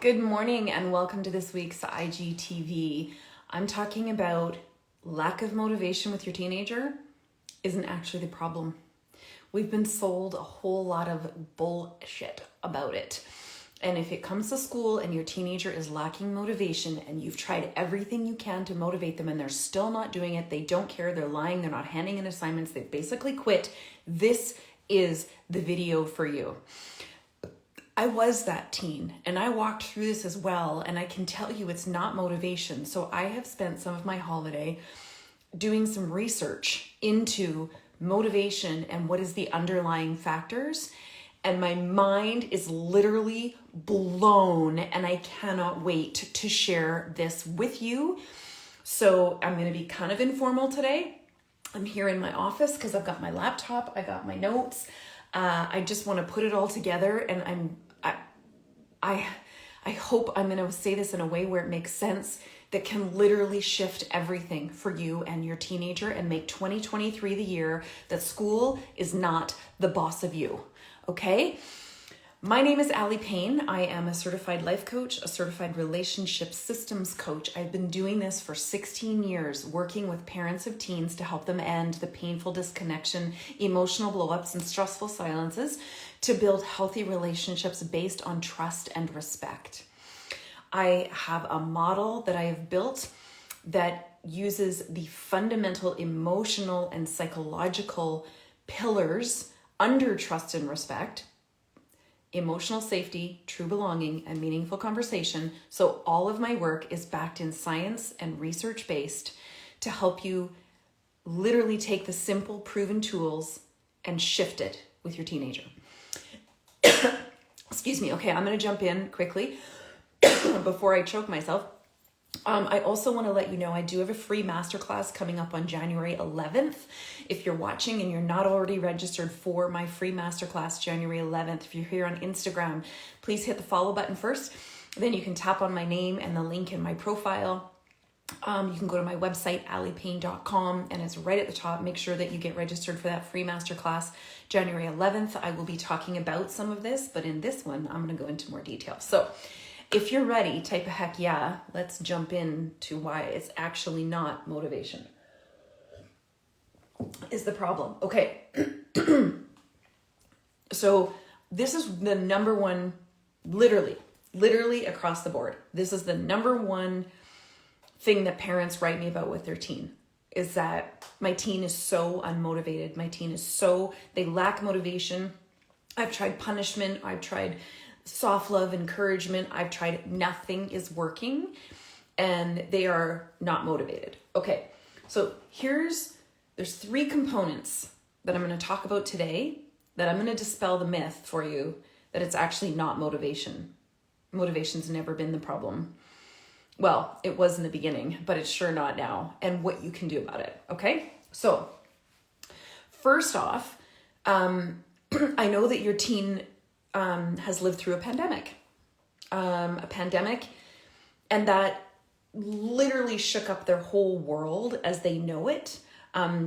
Good morning and welcome to this week's IGTV. I'm talking about lack of motivation with your teenager isn't actually the problem. We've been sold a whole lot of bullshit about it. And if it comes to school and your teenager is lacking motivation and you've tried everything you can to motivate them and they're still not doing it, they don't care, they're lying, they're not handing in assignments, they've basically quit, this is the video for you. I was that teen and I walked through this as well, and I can tell you it's not motivation. So I have spent some of my holiday doing some research into motivation and what is the underlying factors, and my mind is literally blown and I cannot wait to share this with you. So I'm going to be kind of informal today. I'm here in my office because I've got my laptop, I got my notes. I just want to put it all together, and I hope I'm going to say this in a way where it makes sense, that can literally shift everything for you and your teenager and make 2023 the year that school is not the boss of you. Okay? My name is Allie Payne. I am a certified life coach, a certified relationship systems coach. I've been doing this for 16 years, working with parents of teens to help them end the painful disconnection, emotional blowups, and stressful silences to build healthy relationships based on trust and respect. I have a model that I have built that uses the fundamental emotional and psychological pillars under trust and respect: emotional safety, true belonging, and meaningful conversation. So all of my work is backed in science and research-based to help you literally take the simple, proven tools and shift it with your teenager. Excuse me. Okay, I'm going to jump in quickly before I choke myself. I also want to let you know I do have a free masterclass coming up on January 11th. If you're watching and you're not already registered for my free masterclass January 11th, if you're here on Instagram, please hit the follow button first. Then you can tap on my name and the link in my profile. You can go to my website, alliepayne.com, and it's right at the top. Make sure that you get registered for that free masterclass January 11th. I will be talking about some of this, but in this one, I'm going to go into more detail. So if you're ready, type a heck yeah. Let's jump into why it's actually not motivation is the problem. Okay. So this is the number one, literally across the board. This is the number one thing that parents write me about with their teen, is that my teen is so unmotivated. My teen is they lack motivation. I've tried punishment. I've tried soft love, encouragement. I've tried, nothing is working, and they are not motivated. Okay, so there's three components that I'm going to talk about today that I'm going to dispel the myth for you that it's actually not motivation. Motivation's never been the problem. Well, it was in the beginning, but it's sure not now, and what you can do about it. Okay, so first off, I know that your teen has lived through a pandemic, and that literally shook up their whole world as they know it,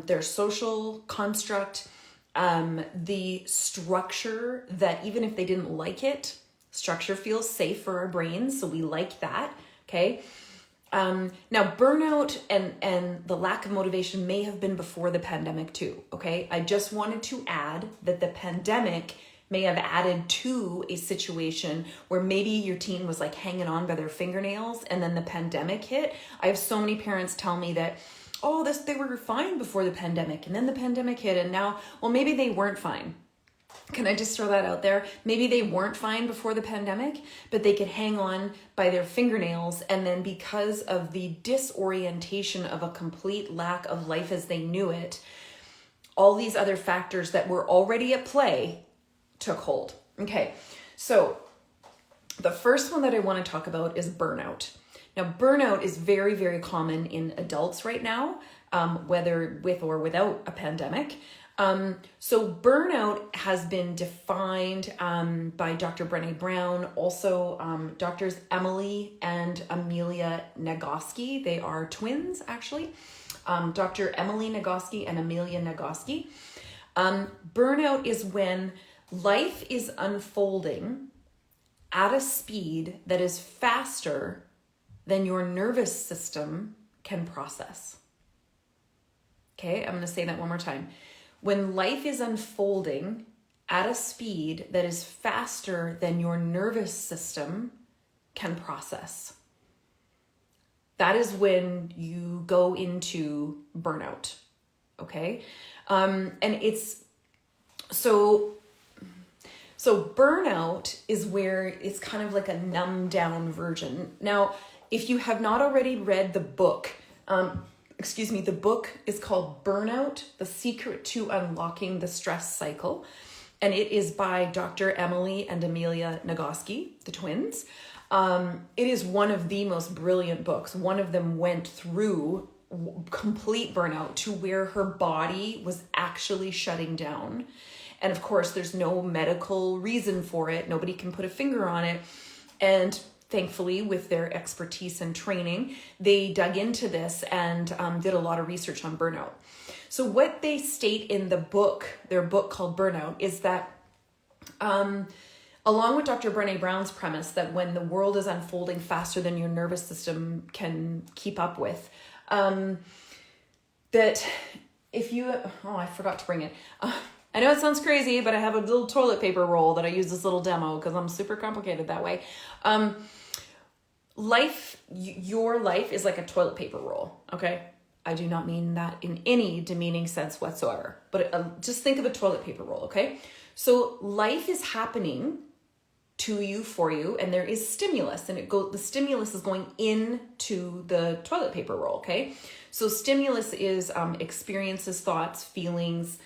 their social construct, the structure that even if they didn't like it, structure feels safe for our brains, so we like that, okay? Now, burnout and the lack of motivation may have been before the pandemic too, okay? I just wanted to add that the pandemic may have added to a situation where maybe your teen was like hanging on by their fingernails and then the pandemic hit. I have so many parents tell me that, they were fine before the pandemic and then the pandemic hit and now, well, maybe they weren't fine. Can I just throw that out there? Maybe they weren't fine before the pandemic, but they could hang on by their fingernails, and then because of the disorientation of a complete lack of life as they knew it, all these other factors that were already at play took hold. Okay, so the first one that I want to talk about is burnout. Now, burnout is very, very common in adults right now, whether with or without a pandemic. So burnout has been defined by Dr. Brené Brown, also Doctors Emily and Amelia Nagoski. They are twins, actually. Dr. Emily Nagoski and Amelia Nagoski. Burnout is when life is unfolding at a speed that is faster than your nervous system can process. Okay, I'm going to say that one more time. When life is unfolding at a speed that is faster than your nervous system can process, that is when you go into burnout. Okay, and it's so burnout is where it's kind of like a numbed down version. Now, if you have not already read the book, the book is called Burnout: The Secret to Unlocking the Stress Cycle. And it is by Dr. Emily and Amelia Nagoski, the twins. It is one of the most brilliant books. One of them went through complete burnout to where her body was actually shutting down. And of course, there's no medical reason for it. Nobody can put a finger on it. And thankfully, with their expertise and training, they dug into this and did a lot of research on burnout. So what they state in the book, their book called Burnout, is that along with Dr. Brené Brown's premise that when the world is unfolding faster than your nervous system can keep up with, that if you, I forgot to bring it. I know it sounds crazy, but I have a little toilet paper roll that I use this little demo because I'm super complicated that way. Your life is like a toilet paper roll, okay? I do not mean that in any demeaning sense whatsoever, but just think of a toilet paper roll, okay? So life is happening to you, for you, and there is stimulus, and the stimulus is going into the toilet paper roll, okay? So stimulus is experiences, thoughts, feelings,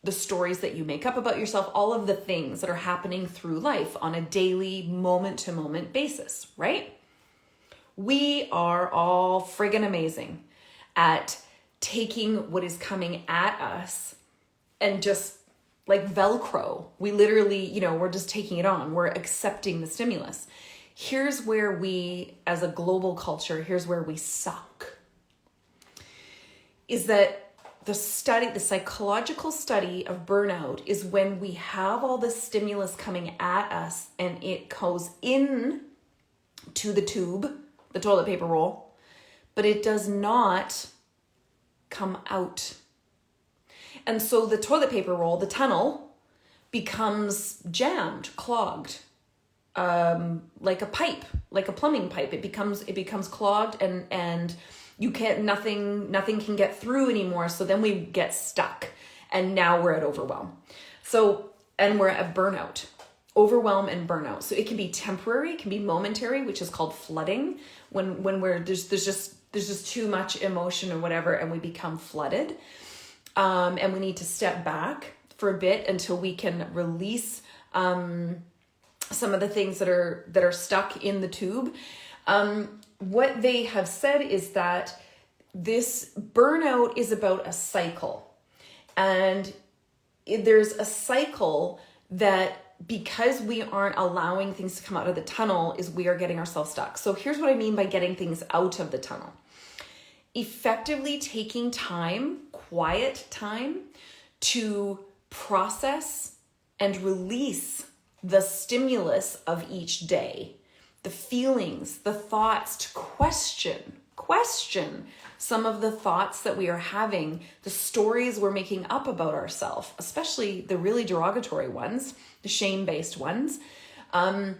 the stories that you make up about yourself, all of the things that are happening through life on a daily, moment-to-moment basis, right? We are all friggin' amazing at taking what is coming at us and just like Velcro. We literally, we're just taking it on. We're accepting the stimulus. Here's where we, as a global culture, here's where we suck. Is that the psychological study of burnout is when we have all this stimulus coming at us and it goes in to the tube, the toilet paper roll, but it does not come out. And so the toilet paper roll, the tunnel, becomes jammed, clogged, like a pipe, like a plumbing pipe. It becomes clogged and you can't, nothing can get through anymore. So then we get stuck and now we're at overwhelm. And we're at burnout. Overwhelm and burnout. So it can be temporary, it can be momentary, which is called flooding. When there's just too much emotion or whatever, and we become flooded. And we need to step back for a bit until we can release some of the things that are stuck in the tube. What they have said is that this burnout is about a cycle, and there's a cycle that, because we aren't allowing things to come out of the tunnel, is we are getting ourselves stuck. So here's what I mean by getting things out of the tunnel. Effectively taking time, quiet time, to process and release the stimulus of each day, the feelings, the thoughts, to question some of the thoughts that we are having, the stories we're making up about ourselves, especially the really derogatory ones, the shame-based ones. By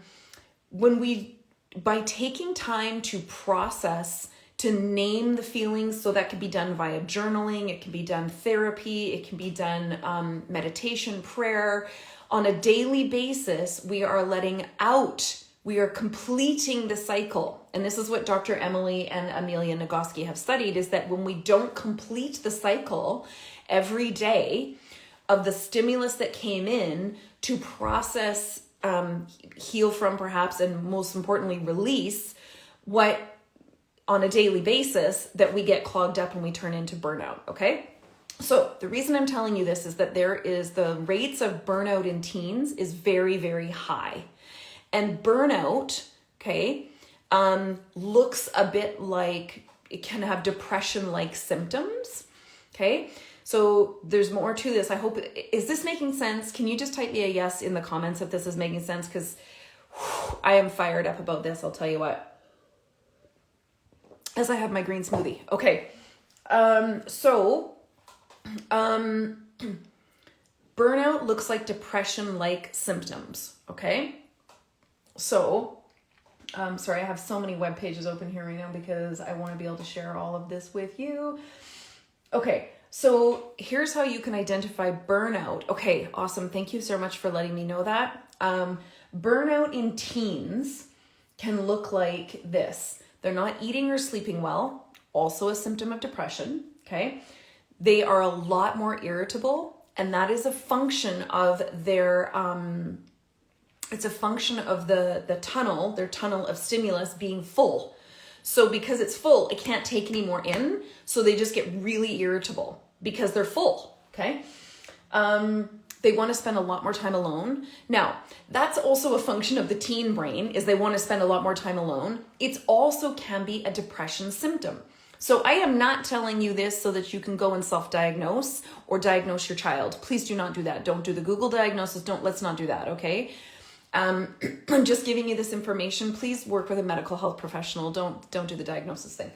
taking time to process, to name the feelings, so that can be done via journaling, it can be done therapy, it can be done meditation, prayer. On a daily basis, we are letting out, we are completing the cycle. And this is what Dr. Emily and Amelia Nagoski have studied, is that when we don't complete the cycle every day of the stimulus that came in to process, heal from perhaps, and most importantly, release what on a daily basis, that we get clogged up and we turn into burnout, okay? So the reason I'm telling you this is that the rates of burnout in teens is very, very high. And burnout, okay, looks a bit like, it can have depression-like symptoms, okay? So there's more to this. I hope, is this making sense? Can you just type me a yes in the comments if this is making sense? Because I am fired up about this, I'll tell you what. As I have my green smoothie. Okay. Burnout looks like depression-like symptoms, okay? So, sorry, I have so many web pages open here right now because I want to be able to share all of this with you. Okay, so here's how you can identify burnout. Okay, awesome. Thank you so much for letting me know that. Burnout in teens can look like this. They're not eating or sleeping well, also a symptom of depression, okay? They are a lot more irritable, and that is a function of their, it's a function of their tunnel of stimulus being full. So because it's full, it can't take any more in, so they just get really irritable because they're full, okay? They want to spend a lot more time alone. Now, that's also a function of the teen brain, is they want to spend a lot more time alone. It also can be a depression symptom. So I am not telling you this so that you can go and self-diagnose or diagnose your child. Please do not do that. Don't do the Google diagnosis. Let's not do that, okay? I'm just giving you this information. Please work with a medical health professional. Don't do the diagnosis thing.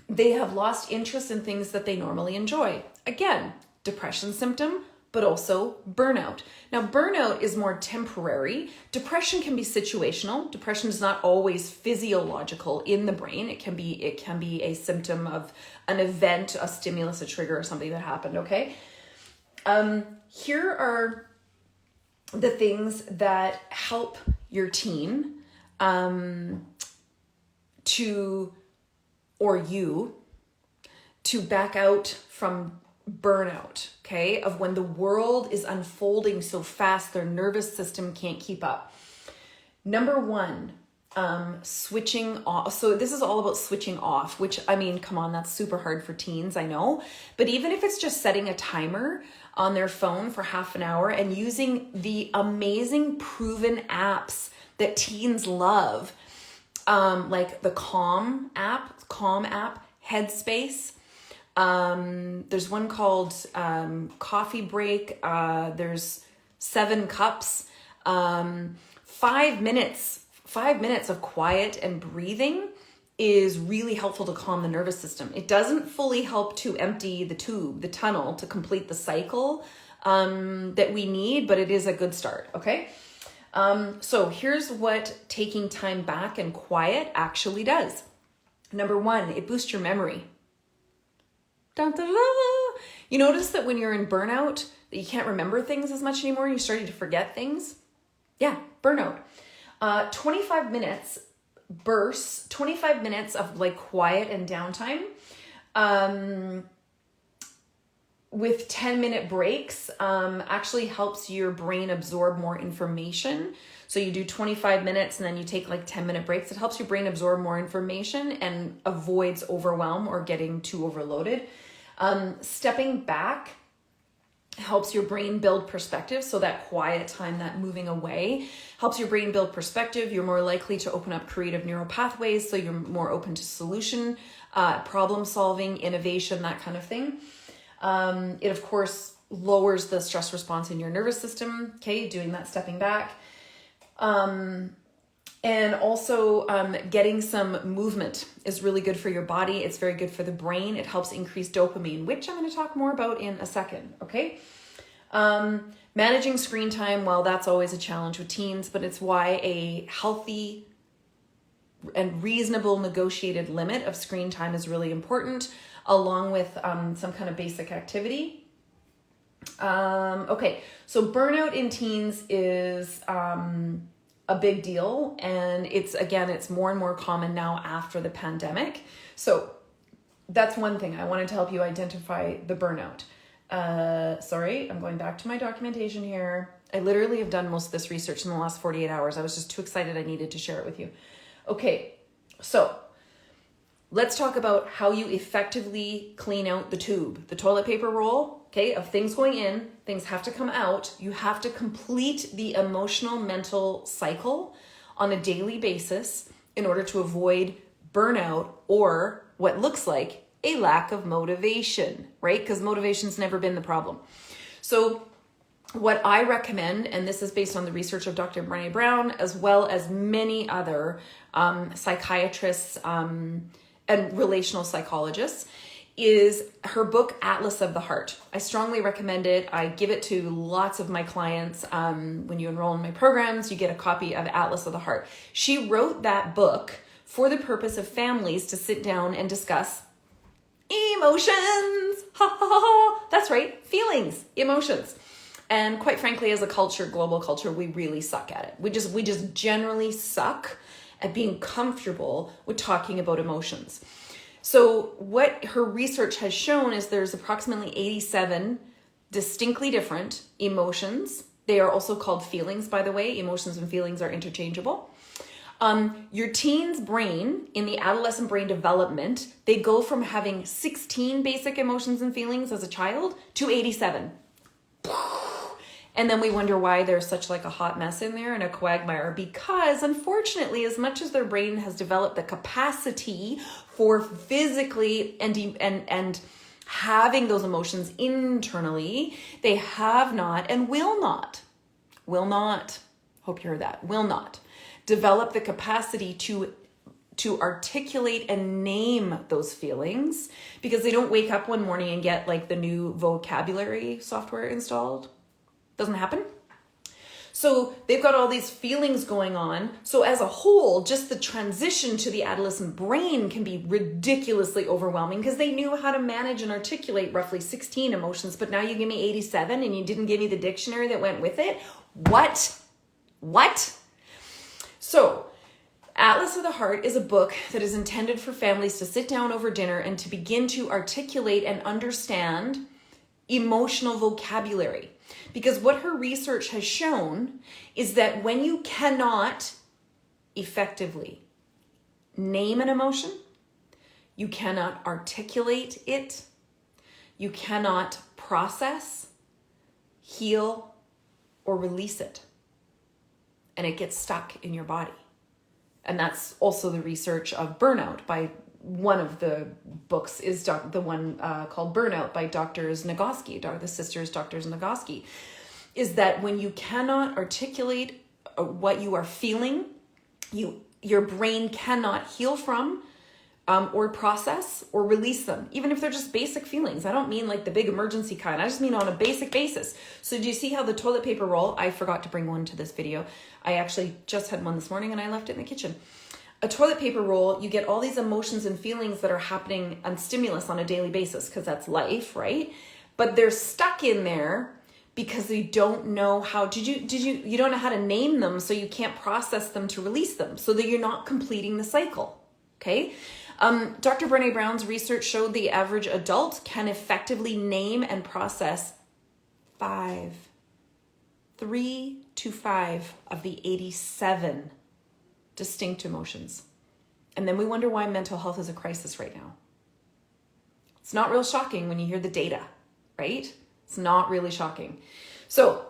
They have lost interest in things that they normally enjoy. Again, depression symptom, but also burnout. Now, burnout is more temporary. Depression can be situational. Depression is not always physiological in the brain. It can be a symptom of an event, a stimulus, a trigger, or something that happened, okay? Here are the things that help your teen to back out from burnout, okay? Of when the world is unfolding so fast, their nervous system can't keep up. Number one, switching off. So this is all about switching off, which, I mean, come on, that's super hard for teens, I know. But even if it's just setting a timer on their phone for half an hour and using the amazing proven apps that teens love, like the Calm app, Headspace. There's one called Coffee Break. There's 7 Cups. 5 minutes of quiet and breathing is really helpful to calm the nervous system. It doesn't fully help to empty the tunnel to complete the cycle that we need, but it is a good start, okay? So here's what taking time back and quiet actually does. Number one, it boosts your memory. Dun, dun, dun. You notice that when you're in burnout, that you can't remember things as much anymore, you're starting to forget things? Yeah, burnout. 25 minutes bursts, 25 minutes of like quiet and downtime, with 10-minute breaks, actually helps your brain absorb more information. So you do 25 minutes and then you take like 10-minute breaks. It helps your brain absorb more information and avoids overwhelm or getting too overloaded. Stepping back helps your brain build perspective. So that quiet time, that moving away, helps your brain build perspective. You're more likely to open up creative neural pathways. So you're more open to solution, problem solving, innovation, that kind of thing. It of course lowers the stress response in your nervous system. Okay. Doing that, stepping back. And also, getting some movement is really good for your body. It's very good for the brain. It helps increase dopamine, which I'm going to talk more about in a second. Okay. Managing screen time. Well, that's always a challenge with teens, but it's why a healthy and reasonable negotiated limit of screen time is really important, along with, some kind of basic activity. Okay. So burnout in teens is, a big deal. And it's more and more common now after the pandemic. So that's one thing. I wanted to help you identify the burnout. Sorry, I'm going back to my documentation here. I literally have done most of this research in the last 48 hours. I was just too excited. I needed to share it with you. Okay. So let's talk about how you effectively clean out the tube, the toilet paper roll. Okay, of things going in, things have to come out. You have to complete the emotional, mental cycle on a daily basis in order to avoid burnout or what looks like a lack of motivation, right? Because motivation's never been the problem. So what I recommend, and this is based on the research of Dr. Brené Brown, as well as many other psychiatrists and relational psychologists, is her book, Atlas of the Heart. I strongly recommend it. I give it to lots of my clients. When you enroll in my programs, you get a copy of Atlas of the Heart. She wrote that book for the purpose of families to sit down and discuss emotions. Ha, ha, ha, ha. That's right, feelings, emotions. And quite frankly, as a culture, global culture, we really suck at it. We just generally suck at being comfortable with talking about emotions. So what her research has shown is there's approximately 87 distinctly different emotions. They are also called feelings, by the way. Emotions and feelings are interchangeable. Your teen's brain, in the adolescent brain development, they go from having 16 basic emotions and feelings as a child to 87. And then we wonder why there's such like a hot mess in there and a quagmire, because unfortunately, as much as their brain has developed the capacity for physically and having those emotions internally, they have not and will not, hope you heard that, will not develop the capacity to articulate and name those feelings, because they don't wake up one morning and get like the new vocabulary software installed. Doesn't happen. So they've got all these feelings going on. So as a whole, just the transition to the adolescent brain can be ridiculously overwhelming, because they knew how to manage and articulate roughly 16 emotions, but now you give me 87 and you didn't give me the dictionary that went with it. What? So Atlas of the Heart is a book that is intended for families to sit down over dinner and to begin to articulate and understand emotional vocabulary. Because what her research has shown is that when you cannot effectively name an emotion, you cannot articulate it, you cannot process, heal, or release it. And it gets stuck in your body. And that's also the research of burnout. By one of the books is the one called Burnout by Doctors Nagoski, the sisters Doctors Nagoski, is that when you cannot articulate what you are feeling, your brain cannot heal from or process or release them, even if they're just basic feelings. I don't mean like the big emergency kind. I just mean on a basic basis. So do you see how the toilet paper roll, I forgot to bring one to this video. I actually just had one this morning and I left it in the kitchen. A toilet paper roll, you get all these emotions and feelings that are happening on stimulus on a daily basis, because that's life, right? But they're stuck in there because they don't know how, you don't know how to name them, so you can't process them to release them, so that you're not completing the cycle, okay? Dr. Brené Brown's research showed the average adult can effectively name and process 3 to 5 of the 87 distinct emotions. And then we wonder why mental health is a crisis right now. It's not real shocking when you hear the data, right? It's not really shocking. So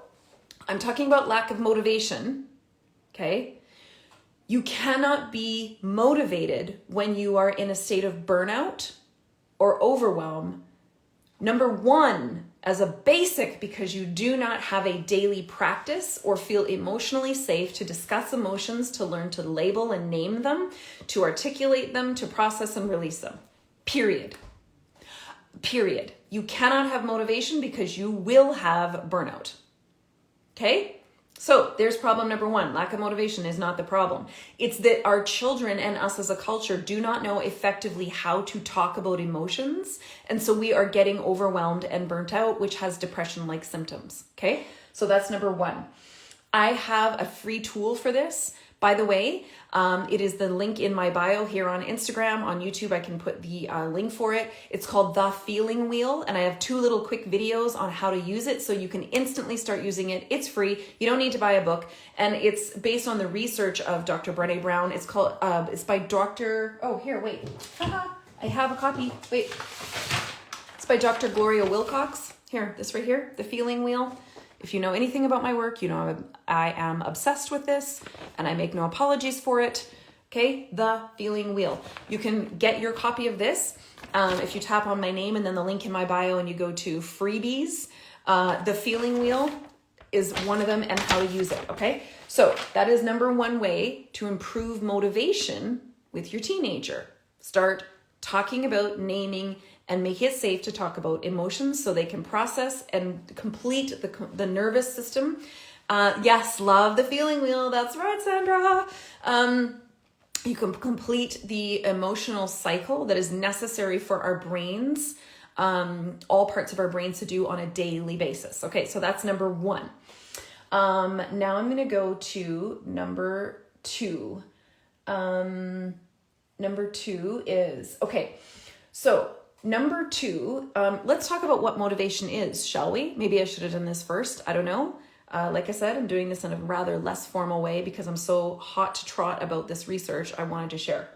I'm talking about lack of motivation, okay? You cannot be motivated when you are in a state of burnout or overwhelm. Number one, as a basic, because you do not have a daily practice or feel emotionally safe to discuss emotions, to learn to label and name them, to articulate them, to process and release them. Period. You cannot have motivation because you will have burnout. Okay? So there's problem number one. Lack of motivation is not the problem. It's that our children and us as a culture do not know effectively how to talk about emotions. And so we are getting overwhelmed and burnt out, which has depression-like symptoms. Okay, so that's number one. I have a free tool for this. By the way, it is the link in my bio here on Instagram. On YouTube, I can put the link for it. It's called The Feeling Wheel, and I have 2 little quick videos on how to use it so you can instantly start using it. It's free. You don't need to buy a book, and it's based on the research of Dr. Brené Brown. It's called, it's by Dr. Oh, here, wait. I have a copy. Wait. It's by Dr. Gloria Wilcox. Here, this right here, The Feeling Wheel. If you know anything about my work, you know I am obsessed with this and I make no apologies for it. Okay, The Feeling Wheel. You can get your copy of this if you tap on my name and then the link in my bio and you go to freebies. The Feeling Wheel is one of them, and how to use it, okay? So that is number one way to improve motivation with your teenager. Start talking about, naming, and make it safe to talk about emotions so they can process and complete the nervous system. Yes, love the feeling wheel. That's right, Sandra. You can complete the emotional cycle that is necessary for our brains, all parts of our brains to do on a daily basis. Okay, so that's number one. Now I'm going to go to number two. Number two is, okay, so number two, let's talk about what motivation is, shall we? Maybe I should have done this first. I don't know. Like I said, I'm doing this in a rather less formal way because I'm so hot to trot about this research I wanted to share.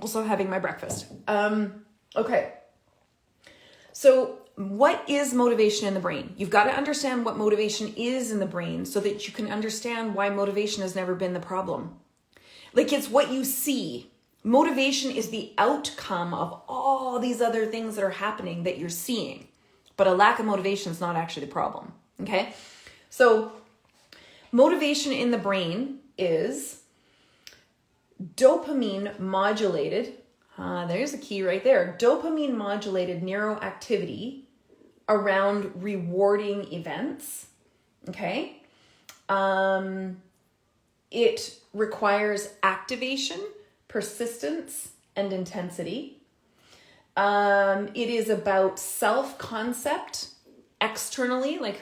Also having my breakfast. Okay. So what is motivation in the brain? You've got to understand what motivation is in the brain so that you can understand why motivation has never been the problem. Like, it's what you see. Motivation is the outcome of all these other things that are happening that you're seeing. But a lack of motivation is not actually the problem, okay? So motivation in the brain is dopamine modulated. There's a key right there. Dopamine modulated neuroactivity around rewarding events, okay? It requires activation, persistence, and intensity. It is about self-concept externally, like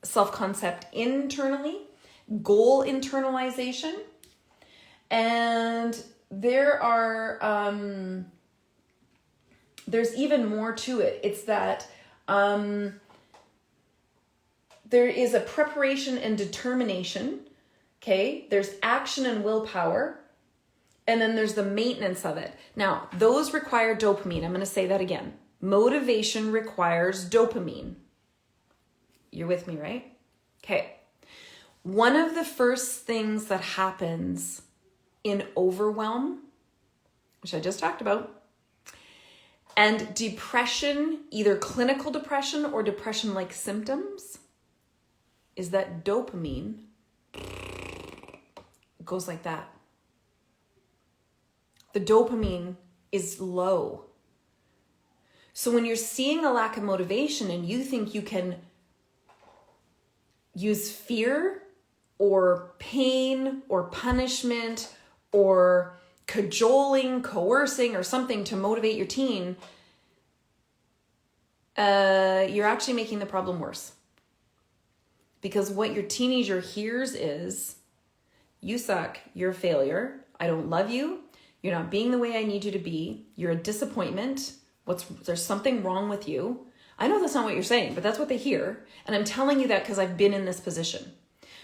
self-concept internally, goal internalization. And there's even more to it. It's that there is a preparation and determination. Okay, there's action and willpower. And then there's the maintenance of it. Now, those require dopamine. I'm going to say that again. Motivation requires dopamine. You're with me, right? Okay. One of the first things that happens in overwhelm, which I just talked about, and depression, either clinical depression or depression-like symptoms, is that dopamine goes like that. The dopamine is low. So when you're seeing a lack of motivation and you think you can use fear or pain or punishment or cajoling, coercing, or something to motivate your teen, you're actually making the problem worse. Because what your teenager hears is, you suck, you're a failure, I don't love you, you're not being the way I need you to be, you're a disappointment, there's something wrong with you. I know that's not what you're saying, but that's what they hear. And I'm telling you that because I've been in this position.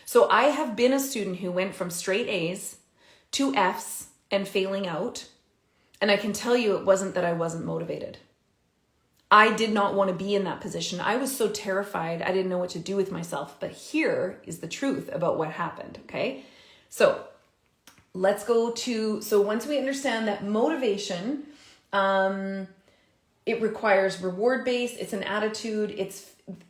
So I have been a student who went from straight A's to F's and failing out. And I can tell you it wasn't that I wasn't motivated. I did not want to be in that position. I was so terrified. I didn't know what to do with myself. But here is the truth about what happened, okay? So let's go to, so once we understand that motivation, it requires reward-based, it's an attitude,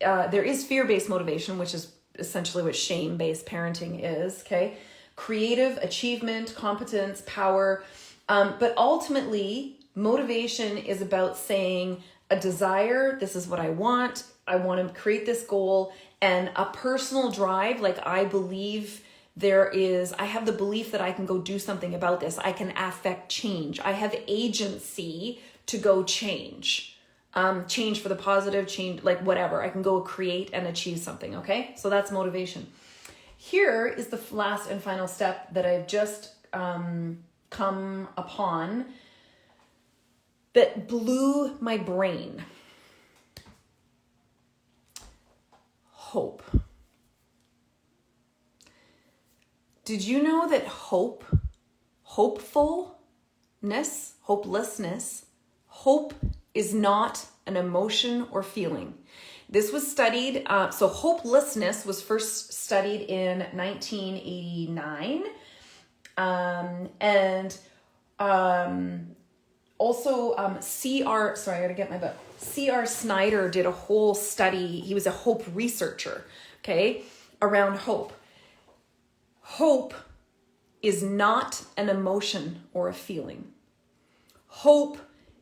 there is fear-based motivation, which is essentially what shame-based parenting is, okay? Creative, achievement, competence, power, but ultimately, motivation is about saying a desire, this is what I want to create this goal, and a personal drive, like I believe I have the belief that I can go do something about this. I can affect change. I have agency to go change for the positive, change, like whatever. I can go create and achieve something, okay? So that's motivation. Here is the last and final step that I've just come upon that blew my brain. Hope. Did you know that hopelessness, hope is not an emotion or feeling? This was studied, so hopelessness was first studied in 1989. Also, sorry, I gotta get my book. C.R. Snyder did a whole study. He was a hope researcher, okay, around hope. Hope is not an emotion or a feeling. Hope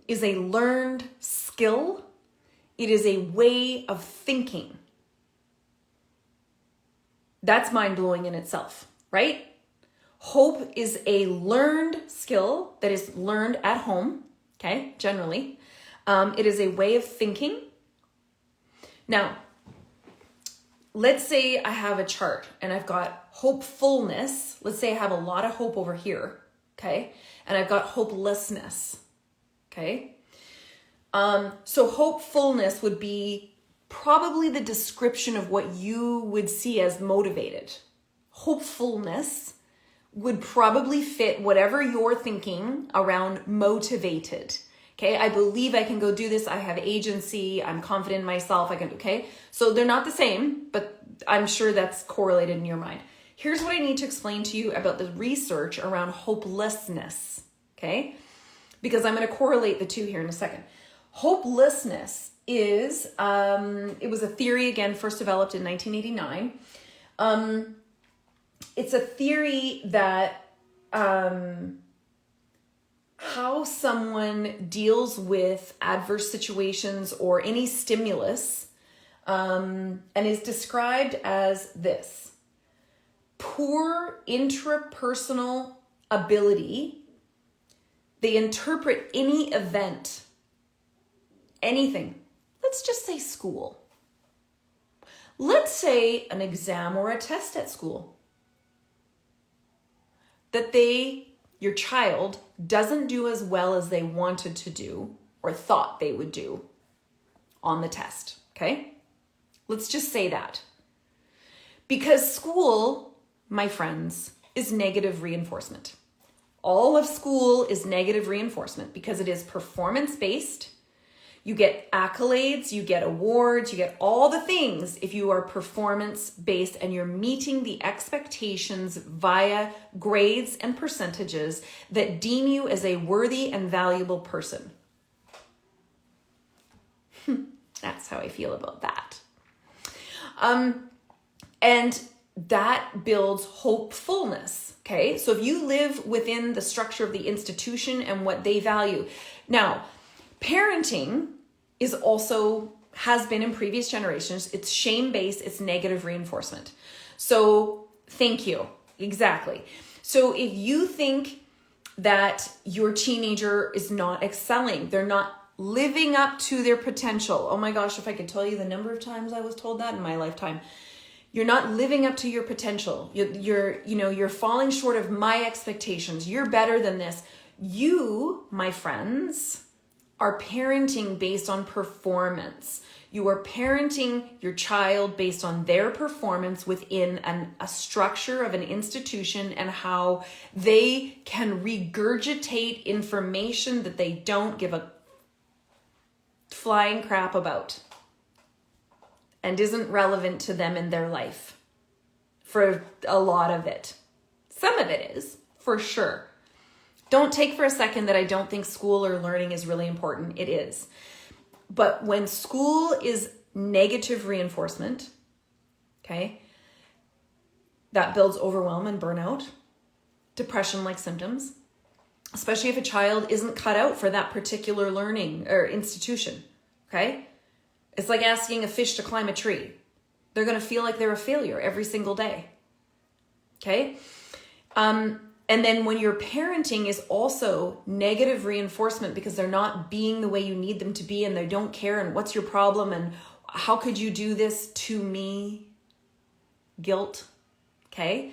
is a learned skill. It is a way of thinking. That's mind-blowing in itself, right? Hope is a learned skill that is learned at home, okay, generally. It is a way of thinking. Now, let's say I have a chart and I've got hopefulness. Let's say I have a lot of hope over here, okay? And I've got hopelessness, okay? So hopefulness would be probably the description of what you would see as motivated. Hopefulness would probably fit whatever you're thinking around motivated. Okay, I believe I can go do this. I have agency. I'm confident in myself. Okay? So they're not the same, but I'm sure that's correlated in your mind. Here's what I need to explain to you about the research around hopelessness, okay? Because I'm going to correlate the two here in a second. Hopelessness is, it was a theory, again, first developed in 1989. It's a theory that how someone deals with adverse situations or any stimulus, and is described as this: poor intrapersonal ability. They interpret any event, anything. Let's just say school. Let's say an exam or a test at school. That your child doesn't do as well as they wanted to do or thought they would do on the test, okay? Let's just say that. Because school, my friends, is negative reinforcement. All of school is negative reinforcement because it is performance-based. You get accolades, you get awards, you get all the things if you are performance-based and you're meeting the expectations via grades and percentages that deem you as a worthy and valuable person. That's how I feel about that. And that builds hopefulness, okay? So if you live within the structure of the institution and what they value. Now, parenting has been in previous generations. It's shame-based, it's negative reinforcement. So thank you, exactly. So if you think that your teenager is not excelling, they're not living up to their potential. Oh my gosh, if I could tell you the number of times I was told that in my lifetime. You're not living up to your potential. You're falling short of my expectations. You're better than this. You, my friends, are parenting based on performance. You are parenting your child based on their performance within a structure of an institution and how they can regurgitate information that they don't give a flying crap about and isn't relevant to them in their life for a lot of it. Some of it is, for sure. Don't take for a second that I don't think school or learning is really important. It is. But when school is negative reinforcement, okay, that builds overwhelm and burnout, depression-like symptoms, especially if a child isn't cut out for that particular learning or institution, okay? It's like asking a fish to climb a tree. They're going to feel like they're a failure every single day, okay? And then when your parenting is also negative reinforcement because they're not being the way you need them to be and they don't care and what's your problem and how could you do this to me? Guilt, okay?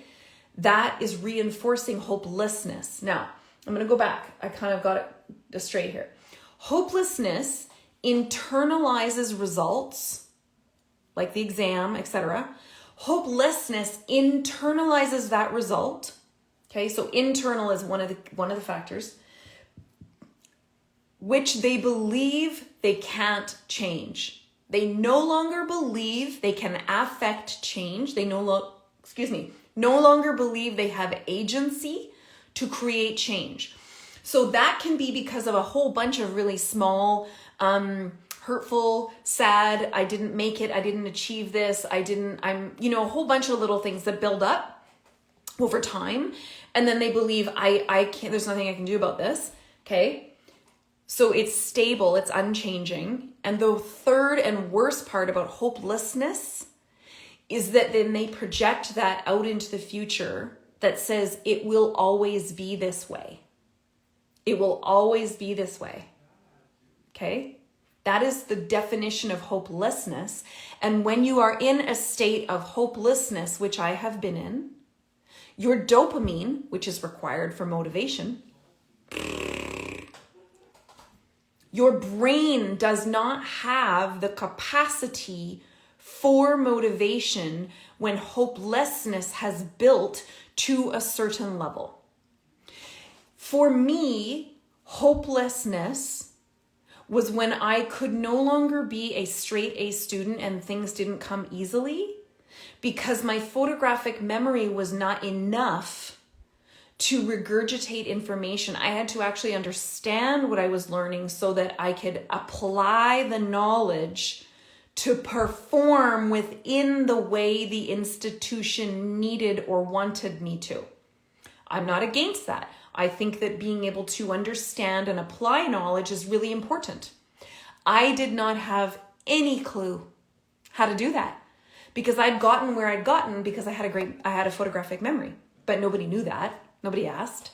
That is reinforcing hopelessness. Now, I'm going to go back. I kind of got it straight here. Hopelessness internalizes results like the exam, etc. Hopelessness internalizes that result. Okay, so internal is one of the factors, which they believe they can't change. They no longer believe they can affect change. They no longer believe they have agency to create change. So that can be because of a whole bunch of really small, hurtful, sad, I didn't make it, I didn't achieve this, a whole bunch of little things that build up over time. And then they believe I can't, there's nothing I can do about this. Okay. So it's stable, it's unchanging. And the third and worst part about hopelessness is that then they project that out into the future that says it will always be this way. It will always be this way. Okay? That is the definition of hopelessness. And when you are in a state of hopelessness, which I have been in, your dopamine, which is required for motivation, your brain does not have the capacity for motivation when hopelessness has built to a certain level. For me, hopelessness was when I could no longer be a straight A student and things didn't come easily because my photographic memory was not enough to regurgitate information. I had to actually understand what I was learning so that I could apply the knowledge to perform within the way the institution needed or wanted me to. I'm not against that. I think that being able to understand and apply knowledge is really important. I did not have any clue how to do that because I'd gotten where I'd gotten because I had a photographic memory, but nobody knew that. Nobody asked.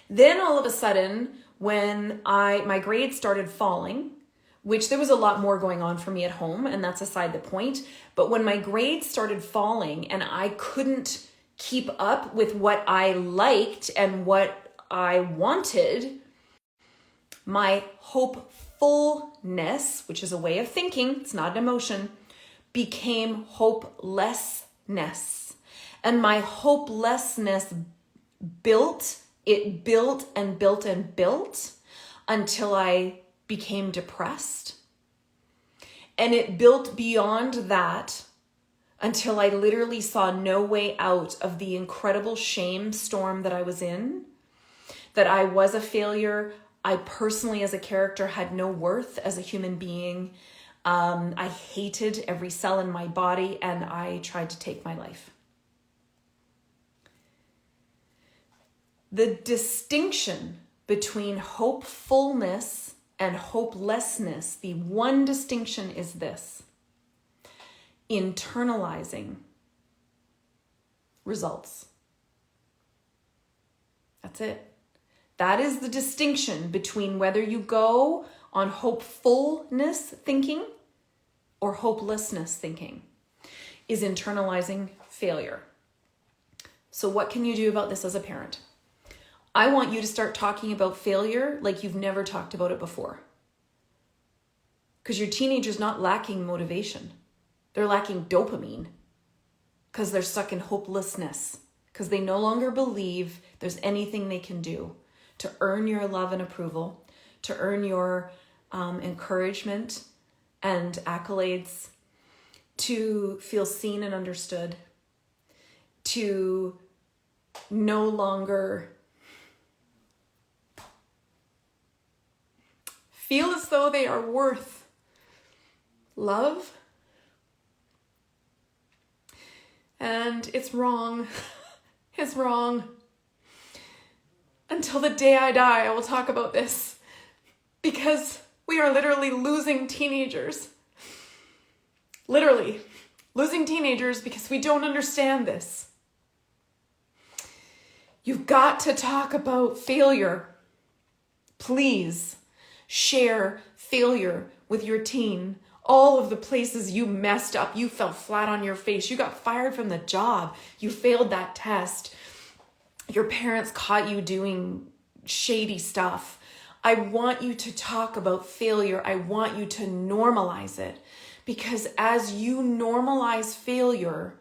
Then all of a sudden, when my grades started falling, which there was a lot more going on for me at home, and that's aside the point, but when my grades started falling and I couldn't keep up with what I liked and what I wanted, my hopefulness, which is a way of thinking, it's not an emotion, became hopelessness. And my hopelessness built and built and built until I became depressed. And it built beyond that until I literally saw no way out of the incredible shame storm that I was in, that I was a failure. I personally, as a character, had no worth as a human being. I hated every cell in my body, and I tried to take my life. The distinction between hopefulness and hopelessness, the one distinction is this: internalizing results. That's it. That is the distinction between whether you go on hopefulness thinking or hopelessness thinking, is internalizing failure. So what can you do about this as a parent? I want you to start talking about failure like you've never talked about it before. Because your teenager's not lacking motivation. They're lacking dopamine because they're stuck in hopelessness, because they no longer believe there's anything they can do to earn your love and approval, to earn your encouragement and accolades, to feel seen and understood, to no longer feel as though they are worth love. And it's wrong. It's wrong. Until the day I die, I will talk about this, because we are literally losing teenagers. Literally losing teenagers because we don't understand this. You've got to talk about failure. Please share failure with your teen. All of the places you messed up, you fell flat on your face, you got fired from the job, you failed that test, your parents caught you doing shady stuff. I want you to talk about failure. I want you to normalize it, because as you normalize failure,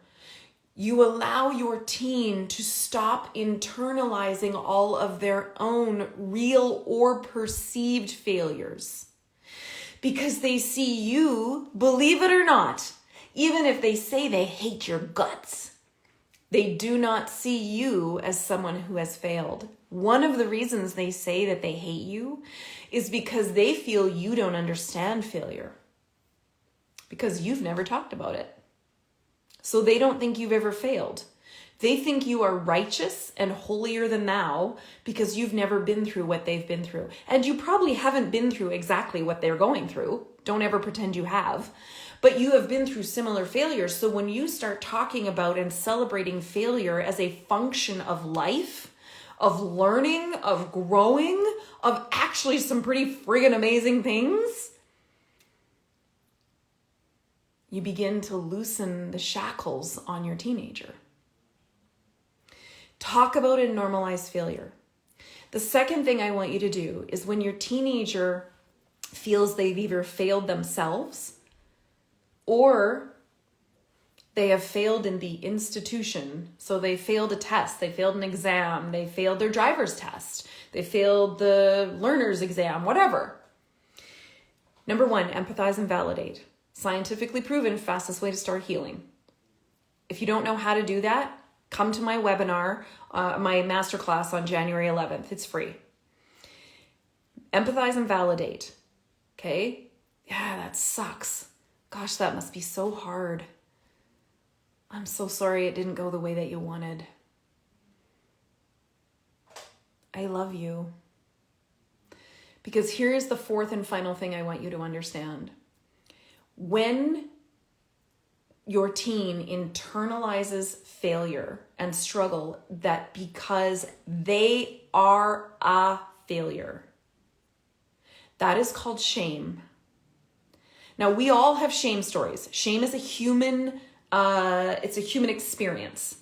you allow your teen to stop internalizing all of their own real or perceived failures. Because they see you, believe it or not, even if they say they hate your guts, They do not see you as someone who has failed. One of the reasons they say that they hate you is because they feel you don't understand failure, because you've never talked about it. So they don't think you've ever failed. They think you are righteous and holier than thou because you've never been through what they've been through. And you probably haven't been through exactly what they're going through. Don't ever pretend you have. But you have been through similar failures. So when you start talking about and celebrating failure as a function of life, of learning, of growing, of actually some pretty friggin' amazing things, you begin to loosen the shackles on your teenager. Talk about and normalize failure. The second thing I want you to do is when your teenager feels they've either failed themselves or they have failed in the institution. So they failed a test, they failed an exam, they failed their driver's test, they failed the learner's exam, whatever. Number one, empathize and validate. Scientifically proven, fastest way to start healing. If you don't know how to do that, come to my webinar, my masterclass on January 11th. It's free. Empathize and validate. Okay? Yeah, that sucks. Gosh, that must be so hard. I'm so sorry it didn't go the way that you wanted. I love you. Because here is the fourth and final thing I want you to understand. When your teen internalizes failure and struggle, that because they are a failure, that is called shame. Now, we all have shame stories. Shame is a human, it's a human experience.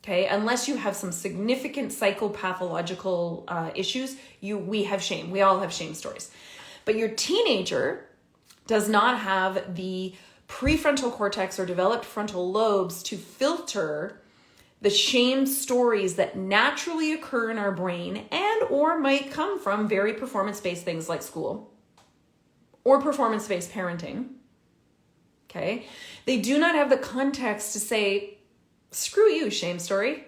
Okay, unless you have some significant psychopathological issues, we have shame. We all have shame stories. But your teenager does not have the prefrontal cortex or developed frontal lobes to filter the shame stories that naturally occur in our brain and or might come from very performance-based things like school or performance-based parenting. Okay? They do not have the context to say, screw you, shame story.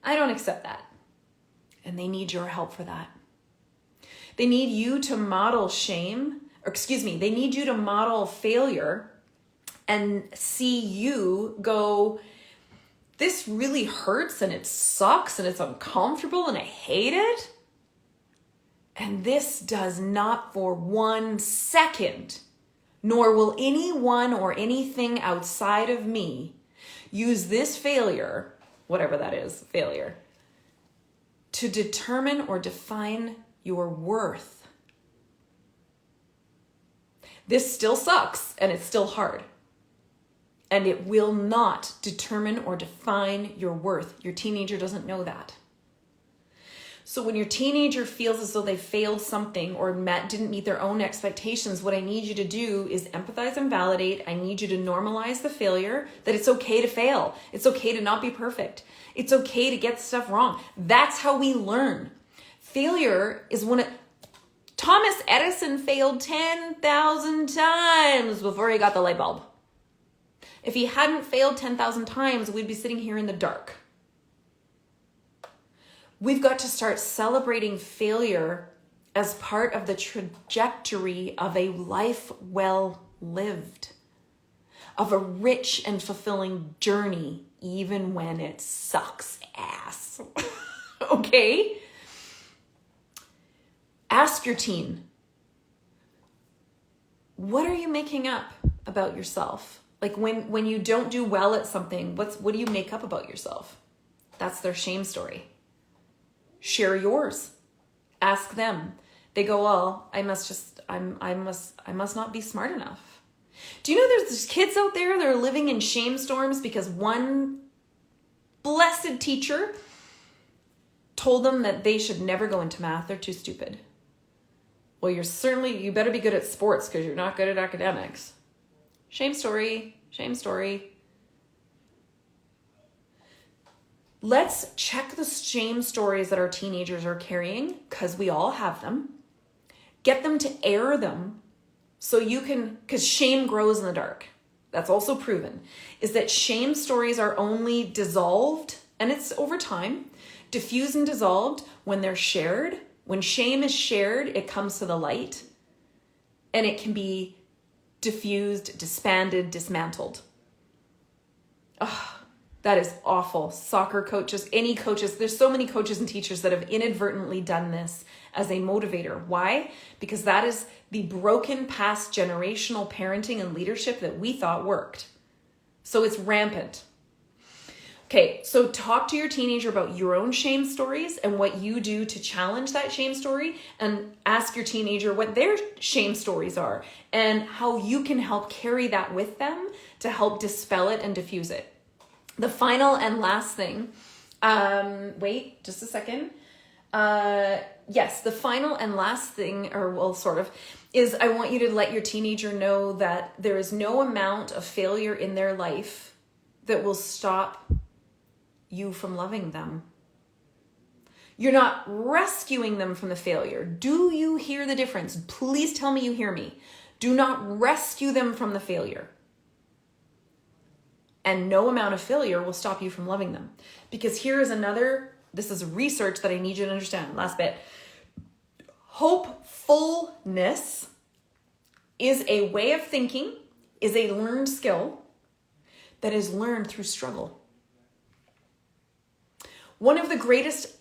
I don't accept that. And they need your help for that. They need you to model shame. They need you to model failure and see you go, this really hurts and it sucks and it's uncomfortable and I hate it. And this does not for 1 second, nor will anyone or anything outside of me use this failure, whatever that is, failure, to determine or define your worth. This still sucks and it's still hard. And it will not determine or define your worth. Your teenager doesn't know that. So when your teenager feels as though they failed something or didn't meet their own expectations, what I need you to do is empathize and validate. I need you to normalize the failure, that it's okay to fail. It's okay to not be perfect. It's okay to get stuff wrong. That's how we learn. Failure is Thomas Edison failed 10,000 times before he got the light bulb. If he hadn't failed 10,000 times, we'd be sitting here in the dark. We've got to start celebrating failure as part of the trajectory of a life well lived, of a rich and fulfilling journey, even when it sucks ass. Okay? Ask your teen, what are you making up about yourself? Like when you don't do well at something, what do you make up about yourself? That's their shame story. Share yours. Ask them. They go, well, I must not be smart enough. Do you know there's kids out there that are living in shame storms because one blessed teacher told them that they should never go into math. They're too stupid. Well, you better be good at sports because you're not good at academics. Shame story, shame story. Let's check the shame stories that our teenagers are carrying, because we all have them. Get them to air them so you can, because shame grows in the dark. that's also proven, is that shame stories are only dissolved, and it's over time, diffused and dissolved when they're shared. When shame is shared, it comes to the light, and it can be diffused, disbanded, dismantled. Oh, that is awful. Soccer coaches, any coaches, there's so many coaches and teachers that have inadvertently done this as a motivator. Why? Because that is the broken past generational parenting and leadership that we thought worked. So it's rampant. Okay, so talk to your teenager about your own shame stories and what you do to challenge that shame story, and ask your teenager what their shame stories are and how you can help carry that with them to help dispel it and diffuse it. The final and last thing, wait, just a second. Yes, the final and last thing, or well, sort of, is I want you to let your teenager know that there is no amount of failure in their life that will stop you from loving them. You're not rescuing them from the failure. Do you hear the difference? Please tell me you hear me. Do not rescue them from the failure. And no amount of failure will stop you from loving them. Because here is another, this is research that I need you to understand. Last bit. Hopefulness is a way of thinking, is a learned skill that is learned through struggle. One of the greatest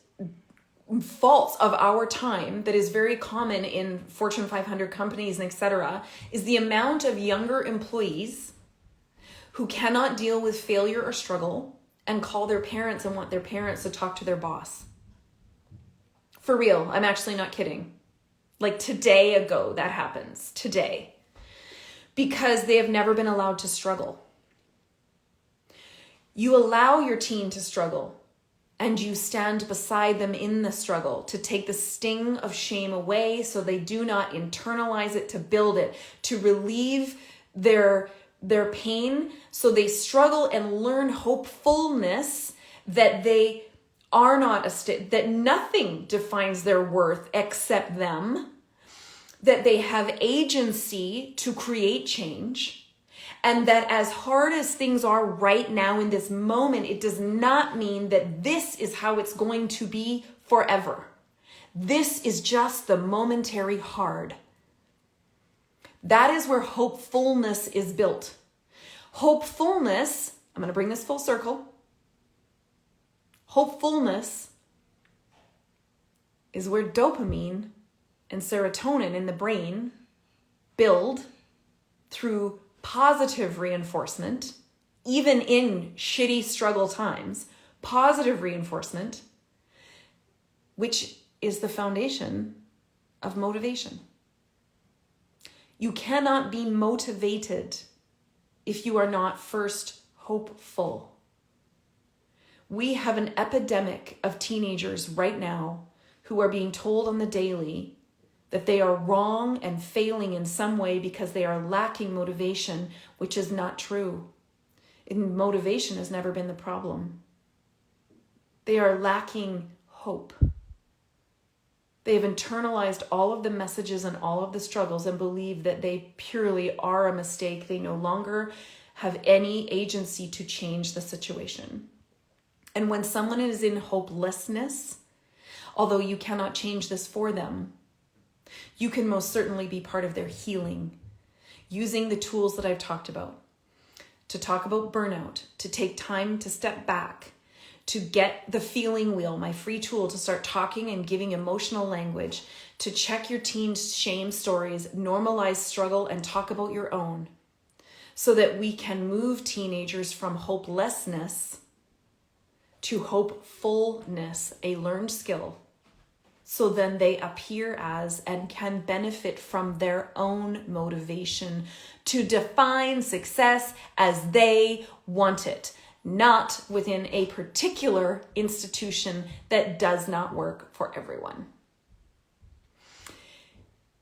faults of our time that is very common in Fortune 500 companies and etc. is the amount of younger employees who cannot deal with failure or struggle and call their parents and want their parents to talk to their boss. For real, I'm actually not kidding. Like today ago, that happens. Today. Because they have never been allowed to struggle. You allow your teen to struggle, and you stand beside them in the struggle to take the sting of shame away so they do not internalize it, to build it, to relieve their pain, so they struggle and learn hopefulness, that they are not that nothing defines their worth except them, that they have agency to create change, and that as hard as things are right now in this moment, it does not mean that this is how it's going to be forever. This is just the momentary hard. That is where hopefulness is built. Hopefulness, I'm going to bring this full circle. Hopefulness is where dopamine and serotonin in the brain build through positive reinforcement, even in shitty struggle times, positive reinforcement, which is the foundation of motivation. You cannot be motivated if you are not first hopeful. We have an epidemic of teenagers right now who are being told on the daily that they are wrong and failing in some way because they are lacking motivation, which is not true. Motivation has never been the problem. They are lacking hope. They have internalized all of the messages and all of the struggles and believe that they purely are a mistake. They no longer have any agency to change the situation. And when someone is in hopelessness, although you cannot change this for them, you can most certainly be part of their healing, using the tools that I've talked about, to talk about burnout, to take time to step back, to get the feeling wheel, my free tool to start talking and giving emotional language, to check your teen's shame stories, normalize struggle, and talk about your own, so that we can move teenagers from hopelessness to hopefulness, a learned skill. So then they appear as and can benefit from their own motivation to define success as they want it, not within a particular institution that does not work for everyone.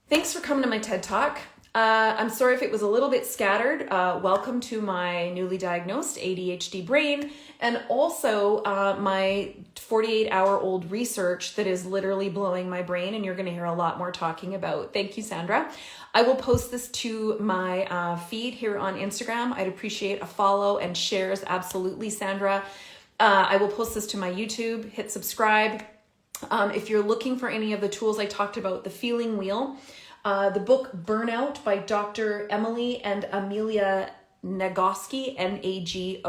Thanks for coming to my TED Talk. I'm sorry if it was a little bit scattered. Welcome to my newly diagnosed ADHD brain, and also my 48-hour-old research that is literally blowing my brain, and you're going to hear a lot more talking about. Thank you, Sandra. I will post this to my feed here on Instagram. I'd appreciate a follow and shares. Absolutely, Sandra. I will post this to my YouTube. Hit subscribe. If you're looking for any of the tools I talked about, the feeling wheel, the book Burnout by Dr. Emily and Amelia Nagoski, Nagoski.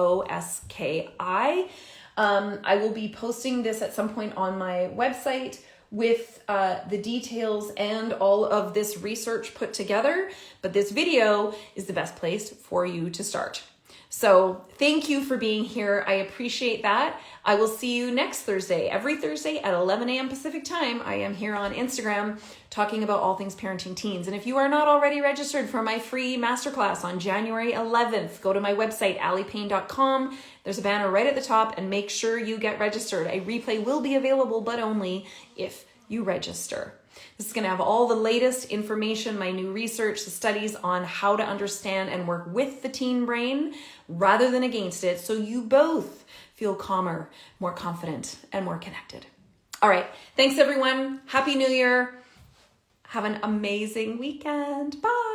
I will be posting this at some point on my website with the details and all of this research put together, but this video is the best place for you to start. So thank you for being here. I appreciate that. I will see you next Thursday. Every Thursday at 11 a.m. Pacific time, I am here on Instagram talking about all things parenting teens. And if you are not already registered for my free masterclass on January 11th, go to my website, alipayne.com. There's a banner right at the top, and make sure you get registered. A replay will be available, but only if you register. This is going to have all the latest information, my new research, the studies on how to understand and work with the teen brain rather than against it, so you both feel calmer, more confident, and more connected. All right. Thanks, everyone. Happy New Year. Have an amazing weekend. Bye.